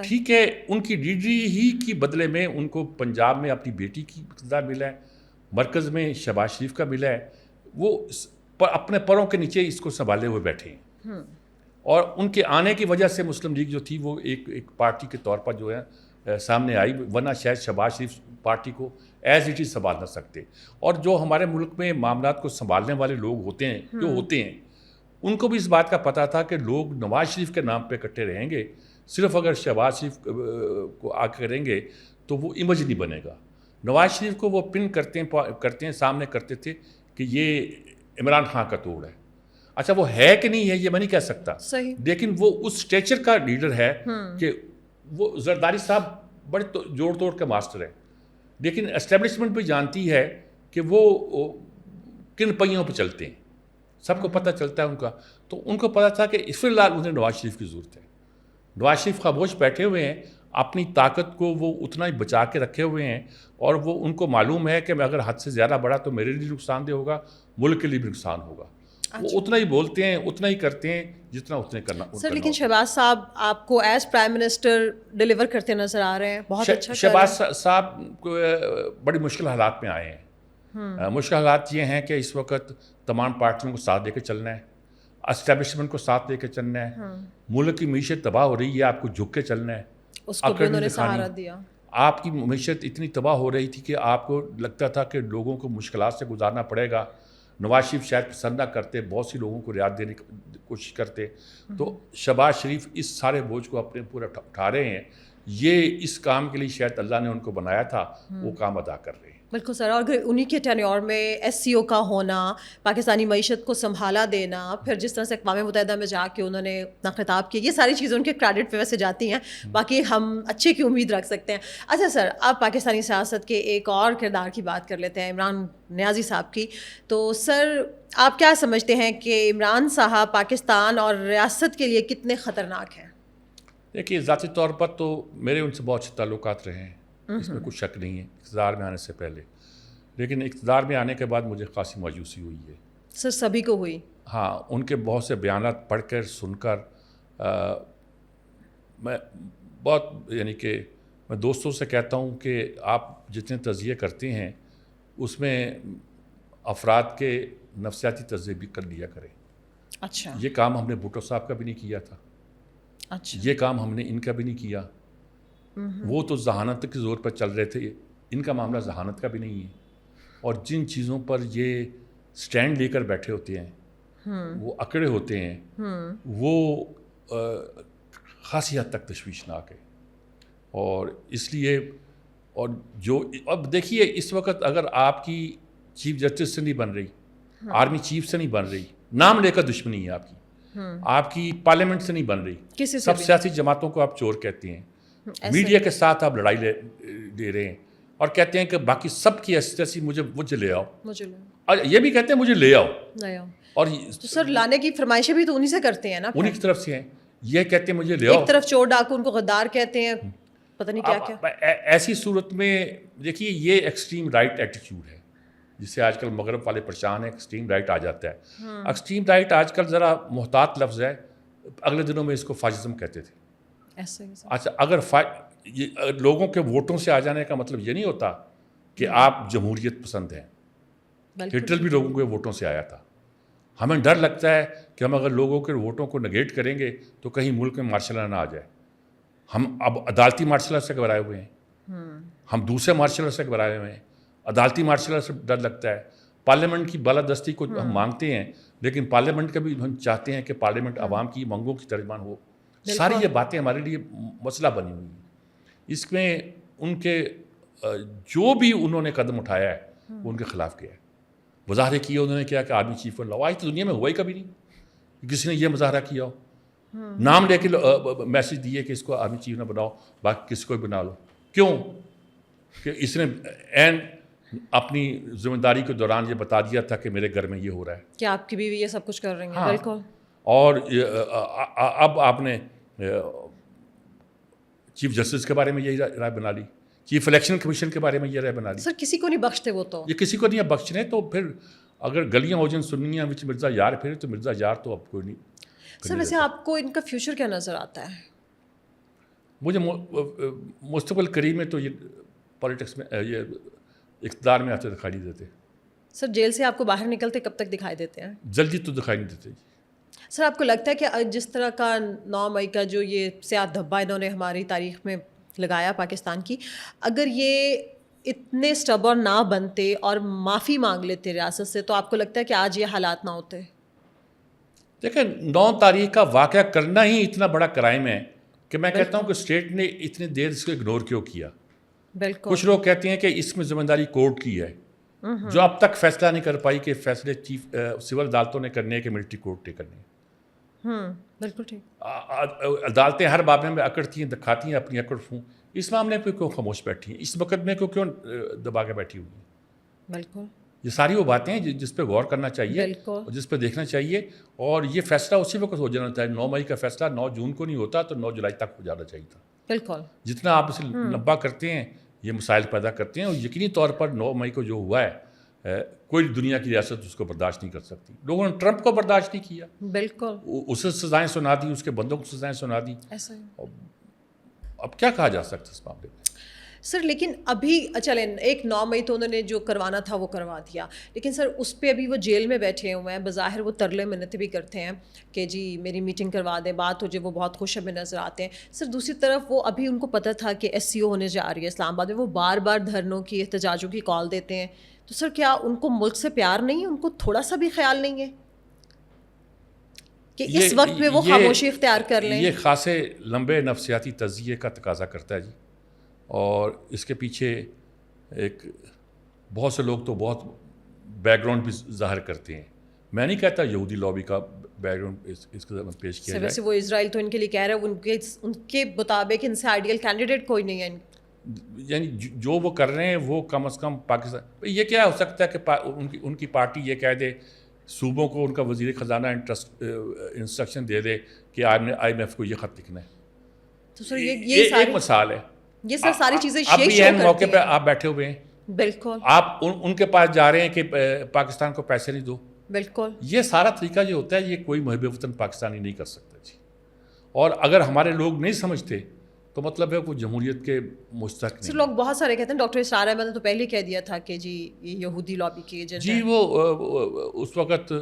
ٹھیک ہے، ان کی لیڈری ہی کی بدلے میں ان کو پنجاب میں اپنی بیٹی کی اقتدار ملا ہے، مرکز میں شہباز شریف کا ملا ہے. وہ اپنے پروں کے نیچے اس کو سنبھالے ہوئے بیٹھے ہیں. اور ان کے آنے کی وجہ سے مسلم لیگ جو تھی وہ ایک پارٹی کے طور پر جو ہے سامنے آئی، ورنہ شاید شہباز شریف پارٹی کو ایز اٹ از سنبھال نہ سکتے. اور جو ہمارے ملک میں معاملات کو سنبھالنے والے لوگ ہوتے ہیں جو ہوتے ہیں، ان کو بھی اس بات کا پتہ تھا کہ لوگ نواز شریف کے نام پہ اکٹھے رہیں گے. صرف اگر شہباز شریف کو آ کریں گے تو وہ امیج نہیں بنے گا. نواز شریف کو وہ پن کرتے ہیں سامنے کرتے تھے کہ یہ عمران خان کا توڑ ہے. اچھا وہ ہے کہ نہیں ہے یہ میں نہیں کہہ سکتا، لیکن وہ اس اسٹیچر کا لیڈر ہے کہ وہ زرداری صاحب بڑے جوڑ توڑ کے ماسٹر ہیں، لیکن اسٹیبلشمنٹ بھی جانتی ہے کہ وہ کن پہیوں پہ چلتے ہیں. سب کو پتہ چلتا ہے ان کا. تو ان کو پتہ تھا کہ فی الحال انہیں نواز شریف کی ضرورت ہے. نواز شریف خاموش بیٹھے ہوئے ہیں، اپنی طاقت کو وہ اتنا ہی بچا کے رکھے ہوئے ہیں، اور وہ ان کو معلوم ہے کہ میں اگر حد سے زیادہ بڑھا تو میرے لیے نقصان دہ ہوگا، ملک کے لیے بھی نقصان ہوگا. وہ اتنا ہی بولتے ہیں، اتنا ہی کرتے ہیں جتنا اتنے کرنا. سر لیکن شہباز صاحب آپ کو ایز پرائم منسٹر ڈیلیور کرتے نظر آ رہے ہیں، بہت اچھا. شہباز صاحب بڑی مشکل حالات میں آئے ہیں. مشکل حالات یہ ہیں کہ اس وقت تمام پارٹیوں کو ساتھ دے کے چلنا ہے، اسٹیبلشمنٹ کو ساتھ لے کے چلنا ہے. ملک کی معیشت تباہ ہو رہی ہے، آپ کو جھک کے چلنا ہے. اس کو بھی انہوں نے سہارا دیا. آپ کی معیشت اتنی تباہ ہو رہی تھی کہ آپ کو لگتا تھا کہ لوگوں کو مشکلات سے گزارنا پڑے گا. نواز شریف شاید پسند نہ کرتے، بہت سی لوگوں کو رعایت دینے کی کوشش کرتے. تو شہباز شریف اس سارے بوجھ کو اپنے پورا اٹھا رہے ہیں. یہ اس کام کے لیے شاید اللہ نے ان کو بنایا تھا، وہ کام ادا کر رہے ہیں. بالکل سر. اور انہی کے ٹینیور میں SCO کا ہونا، پاکستانی معیشت کو سنبھالا دینا، پھر جس طرح سے اقوام متحدہ میں جا کے انہوں نے اپنا خطاب کیا، یہ ساری چیزیں ان کے کریڈٹ پہ ویسے جاتی ہیں. باقی ہم اچھے کی امید رکھ سکتے ہیں. اچھا سر، آپ پاکستانی سیاست کے ایک اور کردار کی بات کر لیتے ہیں، عمران نیازی صاحب کی. تو سر آپ کیا سمجھتے ہیں کہ عمران صاحب پاکستان اور ریاست کے لیے کتنے خطرناک ہیں؟ دیکھیے ذاتی طور پر تو میرے ان سے بہت اچھے تعلقات رہے ہیں، اس میں کچھ شک نہیں ہے اقتدار میں آنے سے پہلے. لیکن اقتدار میں آنے کے بعد مجھے خاصی مایوسی ہوئی ہے. سر سبھی کو ہوئی. ہاں, ان کے بہت سے بیانات پڑھ کر سن کر میں بہت یعنی کہ میں دوستوں سے کہتا ہوں کہ آپ جتنے تجزیے کرتے ہیں اس میں افراد کے نفسیاتی تجزیے بھی کر لیا کریں. اچھا. یہ کام ہم نے بھٹو صاحب کا بھی نہیں کیا تھا. اچھا. یہ کام ہم نے ان کا بھی نہیں کیا. وہ تو ذہانت کے زور پر چل رہے تھے, ان کا معاملہ ذہانت کا بھی نہیں ہے. اور جن چیزوں پر یہ سٹینڈ لے کر بیٹھے ہوتے ہیں, وہ اکڑے ہوتے ہیں, وہ خاصی حد تک تشویشناک ہے. اور اس لیے اور جو اب دیکھیے اس وقت اگر آپ کی چیف جسٹس سے نہیں بن رہی, آرمی چیف سے نہیں بن رہی, نام لے کر دشمنی ہے آپ کی پارلیمنٹ سے نہیں بن رہی, سب سیاسی جماعتوں کو آپ چور کہتے ہیں, میڈیا کے ساتھ آپ لڑائی لے رہے ہیں اور کہتے ہیں کہ باقی سب کی ایسی مجھے لے آؤ, اور یہ بھی کہتے ہیں مجھے لے آؤ. اور سر لانے کی فرمائشیں بھی تو انہی سے کرتے ہیں نا, انہی کی طرف سے ہیں. یہ کہتے ہیں مجھے لے آؤ, ایک طرف چور ڈاکو ان کو غدار کہتے ہیں, پتہ نہیں کیا کیا. ایسی صورت میں دیکھیے یہ ایکسٹریم رائٹ ایٹیٹیوڈ ہے جس سے آج کل مغرب والے پریشان ہیں. ایکسٹریم رائٹ آ جاتا ہے. ایکسٹریم رائٹ آج کل ذرا محتاط لفظ ہے, اگلے دنوں میں اس کو فاشزم کہتے تھے. اچھا, اگر لوگوں کے ووٹوں سے آ جانے کا مطلب یہ نہیں ہوتا کہ آپ جمہوریت پسند ہیں. ہٹلر بھی لوگوں کے ووٹوں سے آیا تھا. ہمیں ڈر لگتا ہے کہ ہم اگر لوگوں کے ووٹوں کو نگیٹ کریں گے تو کہیں ملک میں مارشل لا نہ آ جائے. ہم اب عدالتی مارشل لا سے گھبرائے ہوئے ہیں, ہم دوسرے مارشل لا سے گھبرائے ہوئے ہیں. عدالتی مارشل لا سے ڈر لگتا ہے. پارلیمنٹ کی بالادستی کو ہم مانگتے ہیں, لیکن پارلیمنٹ کا بھی ہم چاہتے ہیں کہ پارلیمنٹ عوام کی منگوں کی ترجمان ہو. ساری یہ باتیں ہمارے لیے مسئلہ بنی ہوئی ہیں. اس میں ان کے جو بھی انہوں نے قدم اٹھایا ہے وہ ان کے خلاف کیا ہے. مظاہرے کیے انہوں نے کیا کہ آرمی چیف کو لاؤ, آج تو دنیا میں ہوا ہی کبھی نہیں کسی نے یہ مظاہرہ کیا ہو. نام لے کے میسج دیے کہ اس کو آرمی چیف نہ بناؤ, باقی کسی کو بھی بنا لو. کیوں کہ اس نے عین اپنی ذمہ داری کے دوران یہ بتا دیا تھا کہ میرے گھر میں یہ ہو رہا ہے, کہ آپ کی بیوی یہ سب کچھ کر رہی ہیں. بالکل. اور اب آپ نے چیف جسٹس کے بارے میں یہی رائے بنا لی, چیف الیکشن کمیشن کے بارے میں یہ رائے بنا لی. سر کسی کو نہیں بخشتے وہ تو, یہ کسی کو نہیں بخشنے. تو پھر اگر گلیاں ہو جائیں سنیاں وچ مرزا یار پھر تو مرزا یار تو اب کوئی نہیں. سر ویسے آپ کو ان کا فیوچر کیا نظر آتا ہے؟ مجھے مستقبل قریب میں تو یہ پالیٹکس میں یہ اقتدار میں آتے دکھائی نہیں دیتے. سر جیل سے آپ کو باہر نکلتے کب تک دکھائی دیتے ہیں؟ جلدی تو دکھائی نہیں دیتے. سر آپ کو لگتا ہے کہ جس طرح کا 9 مئی کا جو یہ سیاہ دھبا انہوں نے ہماری تاریخ میں لگایا پاکستان کی, اگر یہ اتنے اسٹبرن نہ بنتے اور معافی مانگ لیتے ریاست سے, تو آپ کو لگتا ہے کہ آج یہ حالات نہ ہوتے؟ دیکھیں 9 تاریخ کا واقعہ کرنا ہی اتنا بڑا کرائم ہے کہ میں کہتا ہوں کہ اسٹیٹ نے اتنی دیر اس کو اگنور کیوں کیا. بالکل. کچھ لوگ کہتے ہیں کہ اس میں ذمہ داری کورٹ کی ہے, جو اب تک فیصلہ نہیں کر پائی کہ فیصلے چیف سول عدالتوں نے کرنے ہیں کہ ملٹری کورٹ نے کرنے ہیں. بالکل ٹھیک. عدالتیں ہر معاملے میں اکڑتی ہیں, دکھاتی ہیں اپنی اکڑ فون. اس معاملے پہ کیوں خاموش بیٹھی ہیں, اس مقدمے کو کیوں دبا کے بیٹھی ہوئی ہیں؟ بالکل. یہ ساری وہ باتیں ہیں جس پہ غور کرنا چاہیے, جس پہ دیکھنا چاہیے. اور یہ فیصلہ اسی وقت ہو جانا چاہیے. 9 مئی کا فیصلہ 9 جون کو نہیں ہوتا تو 9 جولائی تک ہو جانا چاہیے تھا. بالکل. جتنا آپ اسے لمبا کرتے ہیں یہ مسائل پیدا کرتے ہیں. اور یقینی طور پر 9 مئی کو جو ہوا ہے کوئی دنیا کی ریاست اس کو برداشت نہیں کر سکتی. لوگوں نے ٹرمپ کو برداشت نہیں کیا. بالکل. اسے سزائیں سنا دی, اس کے بندوں کو سزائیں سنا دی. ایسا ہی. اب کیا کہا جا سکتا ہے اس معاملے میں؟ سر لیکن ابھی چلیں ایک 9 مئی تو انہوں نے جو کروانا تھا وہ کروا دیا, لیکن سر اس پہ ابھی وہ جیل میں بیٹھے ہوئے ہیں. بظاہر وہ ترلے منتیں بھی کرتے ہیں کہ جی میری میٹنگ کروا دیں, بات ہو جائے, وہ بہت خوش ہمیں نظر آتے ہیں. سر دوسری طرف وہ ابھی ان کو پتہ تھا کہ SCO ہونے جا رہی ہے اسلام آباد میں, وہ بار بار دھرنوں کی احتجاجوں کی کال دیتے ہیں. تو سر کیا ان کو ملک سے پیار نہیں ہے, ان کو تھوڑا سا بھی خیال نہیں ہے کہ اس وقت میں وہ خاموشی اختیار کر لیں؟ یہ خاصے لمبے نفسیاتی تجزیے کا تقاضا کرتا ہے جی. اور اس کے پیچھے ایک بہت سے لوگ تو بہت بیک گراؤنڈ بھی ظاہر کرتے ہیں. میں نہیں کہتا یہودی لابی کا بیک گراؤنڈ اس کے سامنے پیش کیا جائے. ویسے وہ اسرائیل تو ان کے لیے کہہ رہے ہیں ان کے مطابق ان سے آئیڈیل کینڈیڈیٹ کوئی نہیں ہے. یعنی جو وہ کر رہے ہیں وہ کم از کم پاکستان, یہ کیا ہو سکتا ہے کہ ان کی پارٹی یہ کہہ دے, صوبوں کو ان کا وزیر خزانہ انسٹرکشن دے دے کہ IMF کو یہ خط لکھنا ہے. تو سر یہ ایک مثال ہے. یہ سر ساری چیزیں اب بھی موقع پہ آپ بیٹھے ہوئے ہیں, بالکل آپ ان کے پاس جا رہے ہیں کہ پاکستان کو پیسے نہیں دو. بالکل. یہ سارا طریقہ جو ہوتا ہے یہ کوئی محب وطن پاکستانی نہیں کر سکتا جی. اور اگر ہمارے لوگ نہیں سمجھتے تو مطلب ہے وہ جمہوریت کے مستحق نہیں. سر لوگ بہت سارے کہتے ہیں ڈاکٹر اسرار احمد نے تو پہلے کہہ دیا تھا کہ جی یہودی لابی کی ایجنٹ جی. وہ اس وقت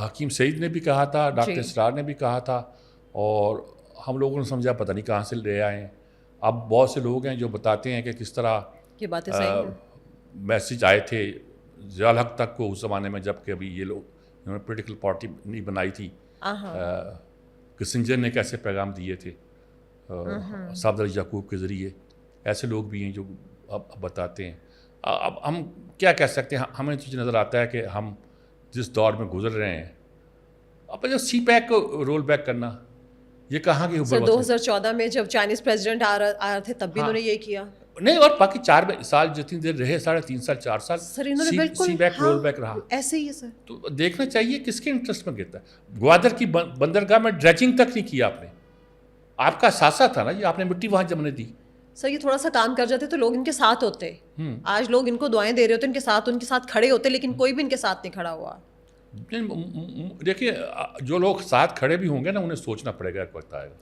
حکیم سعید نے بھی کہا تھا, ڈاکٹر اسرار نے بھی کہا تھا, اور ہم لوگوں نے سمجھا پتہ نہیں کہاں سے لے آئے ہیں. اب بہت سے لوگ ہیں جو بتاتے ہیں کہ کس طرح یہ باتیں صحیح ہیں. میسیج آئے تھے ضیاء الحق تک کو اس زمانے میں, جب کہ ابھی یہ لوگ انہوں نے پولیٹیکل پارٹی نہیں بنائی تھی. کسنجر نے کیسے پیغام دیے تھے صاحب علی یعقوب کے ذریعے. ایسے لوگ بھی ہیں جو اب بتاتے ہیں. اب ہم کیا کہہ سکتے ہیں, ہمیں تو نظر آتا ہے کہ ہم جس دور میں گزر رہے ہیں, اب جو سی پیک کو رول بیک کرنا یہ کہاں کی سر 2014 میں جب چائنیز پریزیڈنٹ آ رہے تھے تب بھی انہوں نے یہ کیا نہیں, اور باقی 4 سال جتنی دیر رہے 3.5 سال 4 سال سر انہوں نے بالکل سی بیک رول بیک رہا. ایسے ہی ہے سر. تو دیکھنا چاہیے کس کے انٹرسٹ میں گرتا ہے. گوادر کی بندرگاہ میں ڈریجنگ تک نہیں کیا آپ نے, آپ کا اثاثہ تھا نا, یہ آپ نے مٹی وہاں جمنے دی. سر یہ تھوڑا سا کام کر جاتے تو لوگ ان کے ساتھ ہوتے. آج لوگ ان کو دعائیں دے رہے ہوتے ان کے ساتھ کھڑے ہوتے, لیکن کوئی بھی ان کے ساتھ نہیں کھڑا ہوا. دیکھیے جو لوگ ساتھ کھڑے بھی ہوں گے نا, انہیں سوچنا پڑے گا, ایک وقت آئے گا.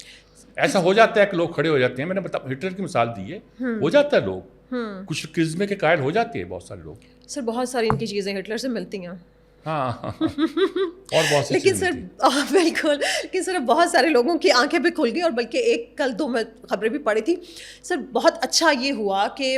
ایسا ہو جاتا ہے کہ لوگ کھڑے ہو جاتے ہیں. میں نے ہٹلر کی مثال دی ہے, ہو جاتا ہے لوگ کچھ کرزمے کے قائل ہو جاتے ہیں بہت سارے لوگ. سر بہت ساری ان کی چیزیں ہٹلر سے ملتی ہیں. ہاں اور بہت سی لیکن سر بالکل, لیکن سر بہت سارے لوگوں کی آنکھیں بھی کھل گئی. اور بلکہ کل 2 میں خبریں بھی پڑھی تھی سر. بہت اچھا یہ ہوا کہ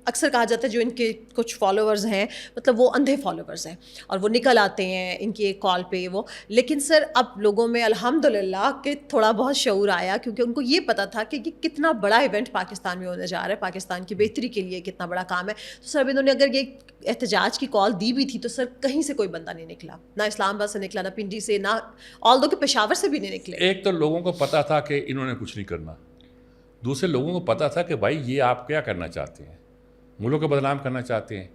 اکثر کہا جاتا ہے جو ان کے کچھ فالوورز ہیں مطلب وہ اندھے فالوورز ہیں اور وہ نکل آتے ہیں ان کی ایک کال پہ وہ. لیکن سر اب لوگوں میں الحمدللہ کہ تھوڑا بہت شعور آیا, کیونکہ ان کو یہ پتہ تھا کہ یہ کتنا بڑا ایونٹ پاکستان میں ہونے جا رہا ہے, پاکستان کی بہتری کے لیے کتنا بڑا کام ہے. تو سر اب انہوں نے اگر یہ احتجاج کی کال دی بھی تھی تو سر کہیں سے کوئی بندہ نہیں نکلا, نہ اسلام آباد سے نکلا, نہ پنڈی سے, نہ آل دو کہ پشاور سے بھی نہیں نکلے. ایک تو لوگوں کو پتہ تھا کہ انہوں نے کچھ نہیں کرنا, دوسرے لوگوں کو پتہ تھا کہ بھائی یہ آپ کیا کرنا چاہتے ہیں, ملک کو بدنام کرنا چاہتے ہیں.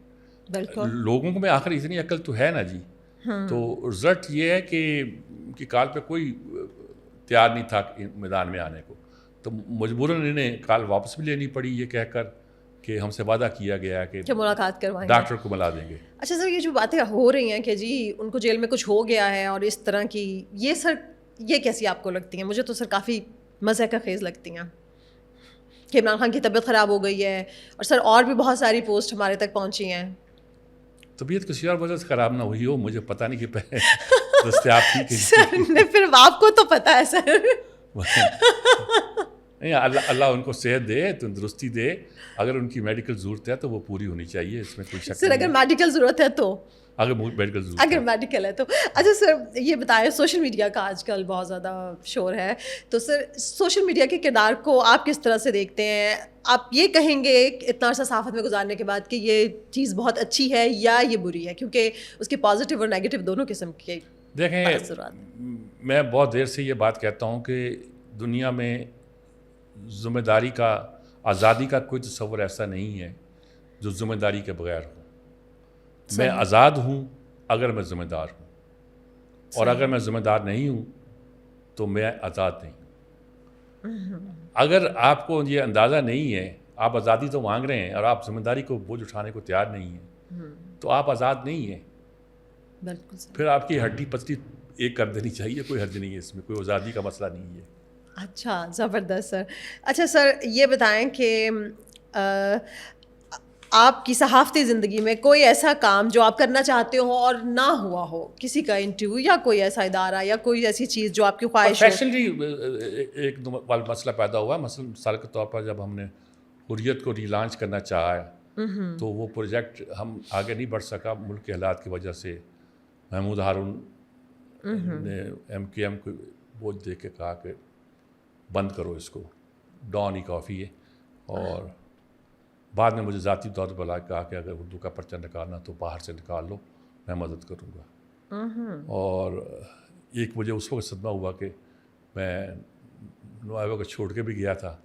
بالکل لوگوں کو میں آخر اتنی عقل تو ہے نا جی. تو رزلٹ یہ ہے کہ ان کی کال پہ کوئی تیار نہیں تھا میدان میں آنے کو, تو مجبوراً انہیں کال واپس بھی لینی پڑی یہ کہہ کر کہ ہم سے وعدہ کیا گیا کہ ملاقات کروائیں, ڈاکٹر کو ملا دیں گے. اچھا سر, یہ جو باتیں ہو رہی ہیں کہ جی ان کو جیل میں کچھ ہو گیا ہے اور اس طرح کی, یہ سر یہ کیسی آپ کو لگتی ہیں؟ مجھے تو سر کافی مزے کا خیز لگتی ہیں کہ عمران خان کی طبیعت خراب ہو گئی ہے, اور سر اور بھی بہت ساری پوسٹ ہمارے تک پہنچی ہیں. طبیعت کسی اور وجہ سے خراب نہ ہوئی ہو, مجھے پتہ نہیں کہ دستیاب تھی سر پھر آپ کو تو پتہ ہے سر. نہیں, اللہ ان کو صحت دے, تندرستی دے. اگر ان کی میڈیکل ضرورت ہے تو وہ پوری ہونی چاہیے, اس میں کوئی شک نہیں. سر اگر میڈیکل ضرورت ہے تو اگر میڈیکل ہے تو اچھا سر یہ بتائیں, سوشل میڈیا کا آج کل بہت زیادہ شور ہے, تو سر سوشل میڈیا کے کردار کو آپ کس طرح سے دیکھتے ہیں؟ آپ یہ کہیں گے اتنا عرصہ صحافت میں گزارنے کے بعد کہ یہ چیز بہت اچھی ہے یا یہ بری ہے, کیونکہ اس کے پازیٹیو اور نیگیٹو دونوں قسم کے دیکھیں. میں بہت دیر سے یہ بات کہتا ہوں کہ دنیا میں ذمہ داری کا, آزادی کا کوئی تصور ایسا نہیں ہے جو ذمہ داری کے بغیر ہو. میں آزاد ہوں اگر میں ذمہ دار ہوں, اور اگر میں ذمہ دار نہیں ہوں تو میں آزاد نہیں ہوں. اگر آپ کو یہ اندازہ نہیں ہے, آپ آزادی تو مانگ رہے ہیں اور آپ ذمہ داری کو بوجھ اٹھانے کو تیار نہیں ہیں, تو آپ آزاد نہیں ہیں. بالکل پھر آپ کی ہڈی پتلی ایک کر دینی چاہیے, کوئی حرج نہیں ہے اس میں, کوئی آزادی کا مسئلہ نہیں ہے. اچھا زبردست سر. اچھا سر یہ بتائیں کہ آپ کی صحافتی زندگی میں کوئی ایسا کام جو آپ کرنا چاہتے ہو اور نہ ہوا ہو, کسی کا انٹرویو یا کوئی ایسا ادارہ یا کوئی ایسی چیز جو آپ کی خواہش ہے؟ پروفیشنلی ایک مسئلہ پیدا ہوا. مثلا مثال کے طور پر جب ہم نے حریت کو ری لانچ کرنا چاہا تو وہ پروجیکٹ ہم آگے نہیں بڑھ سکا ملک کے حالات کی وجہ سے. محمود ہارون نے MKM کو بوجھ دے کے کہا کہ بند کرو اس کو, ڈان ہی کافی ہے. اور بعد میں مجھے ذاتی طور پر بلا کہا کہ اگر اردو کا پرچہ نکالنا تو باہر سے نکال لو, میں مدد کروں گا. اور ایک مجھے اس وقت صدمہ ہوا کہ میں نوائبہ کو چھوڑ کے بھی گیا تھا.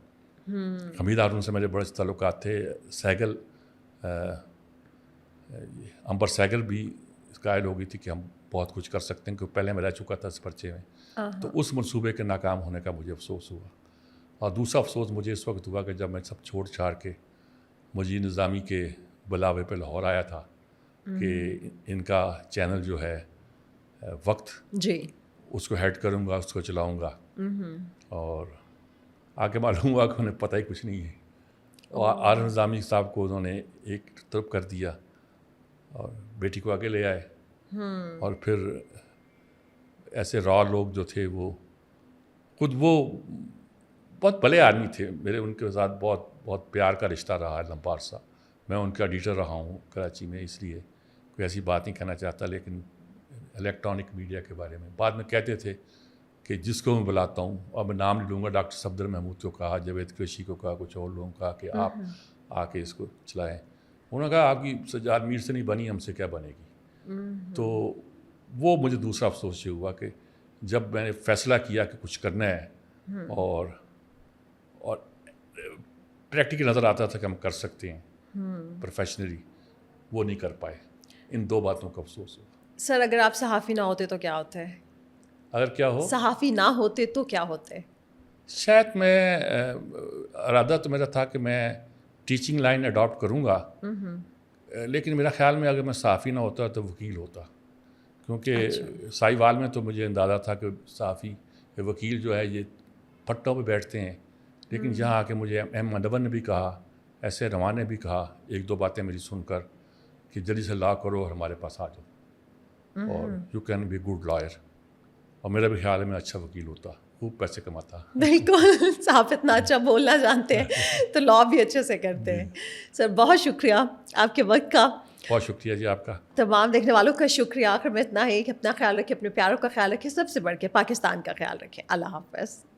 حمید ہارون سے میرے بڑے تعلقات تھے. سہگل, امبر سہگل بھی قائل ہو گئی تھی کہ ہم بہت کچھ کر سکتے ہیں, کیونکہ پہلے میں رہ چکا تھا اس پرچے میں. تو اس منصوبے کے ناکام ہونے کا مجھے افسوس ہوا. اور دوسرا افسوس مجھے اس وقت ہوا کہ جب میں سب چھوڑ چھاڑ کے مجید نظامی کے بلاوے پہ لاہور آیا تھا کہ ان کا چینل جو ہے وقت جی اس کو ہیڈ کروں گا, اس کو چلاؤں گا, اور آگے معلوم ہوا کہ انہیں پتہ ہی کچھ نہیں ہے. اور عارف نظامی صاحب کو انہوں نے ایک طرف کر دیا اور بیٹی کو آگے لے آئے, اور پھر ایسے را لوگ جو تھے وہ خود وہ بہت بھلے آدمی تھے, میرے ان کے ساتھ بہت بہت پیار کا رشتہ رہا ہے لمبا عرصہ. میں ان کا ایڈیٹر رہا ہوں کراچی میں, اس لیے کوئی ایسی بات نہیں کہنا چاہتا, لیکن الیکٹرانک میڈیا کے بارے میں بعد میں کہتے تھے کہ جس کو میں بلاتا ہوں, اور میں نام نہیں لوں گا, ڈاکٹر صفدر محمود کو کہا, جاوید قریشی کو کہا, کچھ اور لوگوں کو کہا کہ آپ آ کے اس کو چلائیں. انہوں نے کہا آپ کی سجاد میر سے نہیں بنی, ہم سے کیا بنے گی. تو وہ مجھے دوسرا افسوس یہ ہوا کہ جب میں نے فیصلہ کیا کہ کچھ کرنا ہے اور پریکٹیکل نظر آتا تھا کہ ہم کر سکتے ہیں پروفیشنلی, وہ نہیں کر پائے. ان دو باتوں کا افسوس ہوا. سر اگر آپ صحافی نہ ہوتے تو کیا ہوتے؟ اگر کیا ہو, صحافی نہ ہوتے تو کیا ہوتے؟ شاید میں ارادہ تو میرا تھا کہ میں ٹیچنگ لائن اڈاپٹ کروں گا, لیکن میرا خیال میں اگر میں صحافی نہ ہوتا تو وکیل ہوتا, کیونکہ ساہیوال میں تو مجھے اندازہ تھا کہ صحافی وکیل جو ہے یہ پھٹوں پہ بیٹھتے ہیں, لیکن یہاں آ کے مجھے ایم منور نے بھی کہا, ایسے رواں نے بھی کہا ایک دو باتیں میری سن کر کہ جلدی سے لا کرو اور ہمارے پاس آ جاؤ, اور you can be good lawyer. اور میرا بھی خیال ہے میں اچھا وکیل ہوتا, خوب پیسے کماتا. بالکل, صاحب اتنا اچھا بولنا جانتے ہیں تو لا بھی اچھے سے کرتے ہیں. سر بہت شکریہ آپ کے وقت کا. بہت شکریہ جی آپ کا. تمام دیکھنے والوں کا شکریہ. آخر میں اتنا ہے کہ اپنا خیال رکھیں, اپنے پیاروں کا خیال رکھیں, سب سے بڑھ کے پاکستان کا خیال رکھیں. اللہ حافظ.